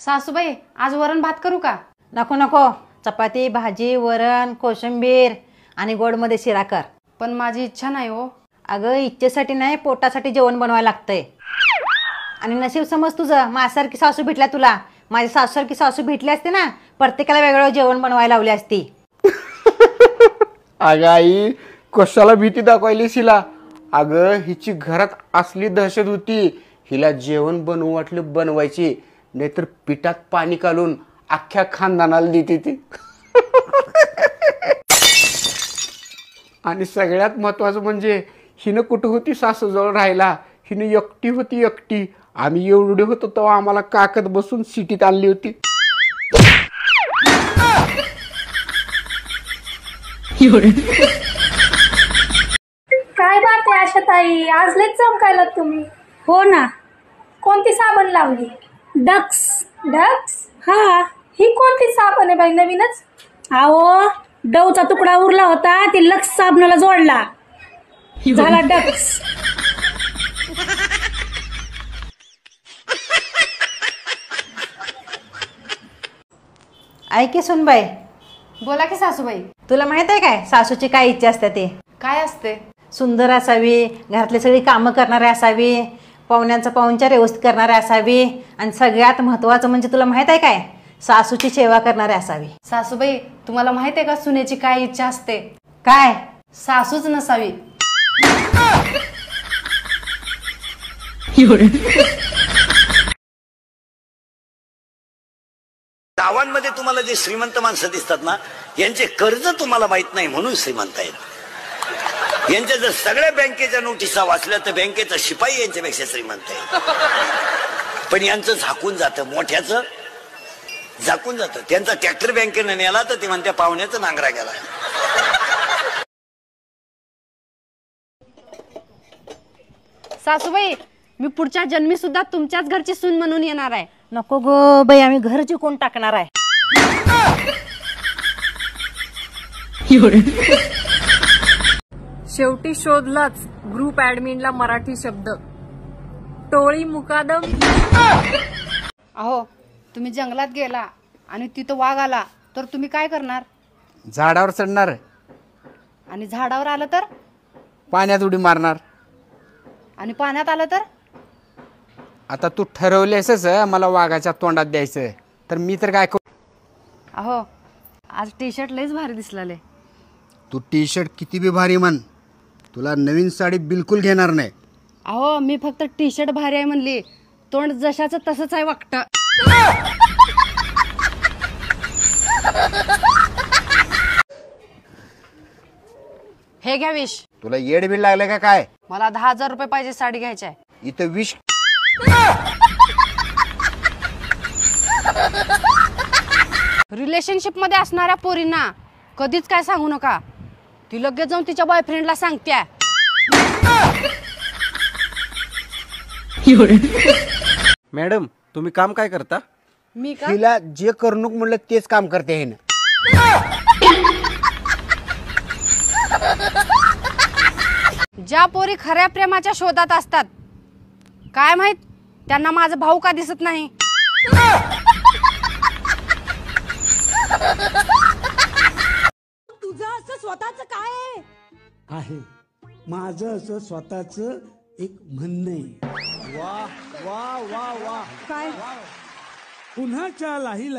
सासूबाई आज वरण भात करू का? नको नको, चपाती भाजी वरण कोशिंबीर आणि गोडमध्ये शिरा कर. पण माझी इच्छा नाही हो. अगं इच्छेसाठी नाही, पोटासाठी जेवण बनवायला लागतंय. आणि नशीब समज तुझं, माझ्यासारखी सासू भेटल्या तुला. माझी सासूसारखी सासू भेटली असते ना, प्रत्येकाला वेगळं जेवण बनवायला लावली असती. अगं आई, कशाला भीती दाखवायली हिला? अगं हिची घरात असली दहशत होती, हिला जेवण बनवू वाटलं बनवायची, नाहीतर पिठात पाणी घालून अख्ख्या खानदानाला देते ती. आणि सगळ्यात महत्वाचं म्हणजे हिनं कुठं होती सासूजवळ राहायला, हिनं एकटी होती एकटी. आम्ही एवढे होतो तेव्हा आम्हाला काकत बसून सिटीत आणली होती. काय बात आहे आशाताई, आज लय चमकायला तुम्ही. हो ना. कोणती साबण लावली? डक्स. डक्स? हा. ही कोणती साबण आहे बाई, नवीनच? अहो डवचा तुकडा उरला होता, ती लक्स साबणाला जोडला, झाला डक्स. ऐक की सुनबाई. बोला की सासूबाई. तुला माहित आहे काय सासूची काय इच्छा असते ते? काय असते? सुंदर असावी, घरातली सगळी कामं करणारी असावी, पाहुण्यांचा पाहुणचार व्यवस्थित करणारी असावी, आणि सगळ्यात महत्वाचं म्हणजे तुला माहित आहे काय, सासूची सेवा करणारी असावी. सासूबाई तुम्हाला माहित आहे का सुनेची काय इच्छा असते? काय? सासूच नसावी. गावांमध्ये तुम्हाला जे श्रीमंत माणसं दिसतात ना, यांचे कर्ज तुम्हाला माहित नाही म्हणून श्रीमंत आहेत. यांच्या जर सगळ्या बँकेच्या नोटिसा वाचल्या तर बँकेचा शिपाई यांच्यापेक्षा श्रीमंत आहे. पण यांचं झाकून जातं, मोठ्याचं झाकून जातं. त्यांचा ट्रॅक्टर बँकेने नेला तर ते म्हणत्या पाहुण्याचं नांगरा गेला. सासूबाई मी पुढच्या जन्मी सुद्धा तुमच्याच घरची सून म्हणून येणार आहे. नको गो बाई, आम्ही घर जिंकून टाकणार आहे. शेवटी शोधलाच ग्रुप ऍडमिनला मराठी शब्द, टोळी मुकादम. अहो तुम्ही जंगलात गेला आणि तिथं वाघ आला तर तुम्ही काय करणार? झाडावर चढणार, आणि झाडावर आलं तर? पाण्यात उडी मारणार. आणि पाण्यात आलं तर? आता तू ठरवलेसच मला वाघाच्या तोंडात द्यायचं, तर मी तर काय करू? अहो आज टी शर्ट लयच भारी दिसलाले. तू टी शर्ट किती बी भारी म्हण, तुला नवीन साडी बिलकुल घेणार नाही. अहो मी फक्त टी शर्ट भारी आहे म्हणली, तोंड जशाचं तसंच आहे वाटतं. हे घ्या विष. तुला येड बिल लागलं का काय? मला 10,000 रुपये पाहिजे, साडी घ्यायची आहे. इथं विष. रिलेशनशिप मध्ये असणाऱ्या पोरींना कधीच काय सांगू नका, ती लगेच जाऊन तिच्या बॉयफ्रेंडला सांगते. मॅडम तुम्ही काम काय करता? मी का? हिला जे करणूक म्हणलं तेच काम करते. हे ना ज्या पोरी खऱ्या प्रेमाच्या शोधात असतात, काय माहित त्यांना माझा भाऊ का दिसत नाही. तुझं असं स्वतःच काय आहे? माझं असं स्वतःच एक म्हणणं आहे. वा वा वा वा. काय? पुन्हा लाही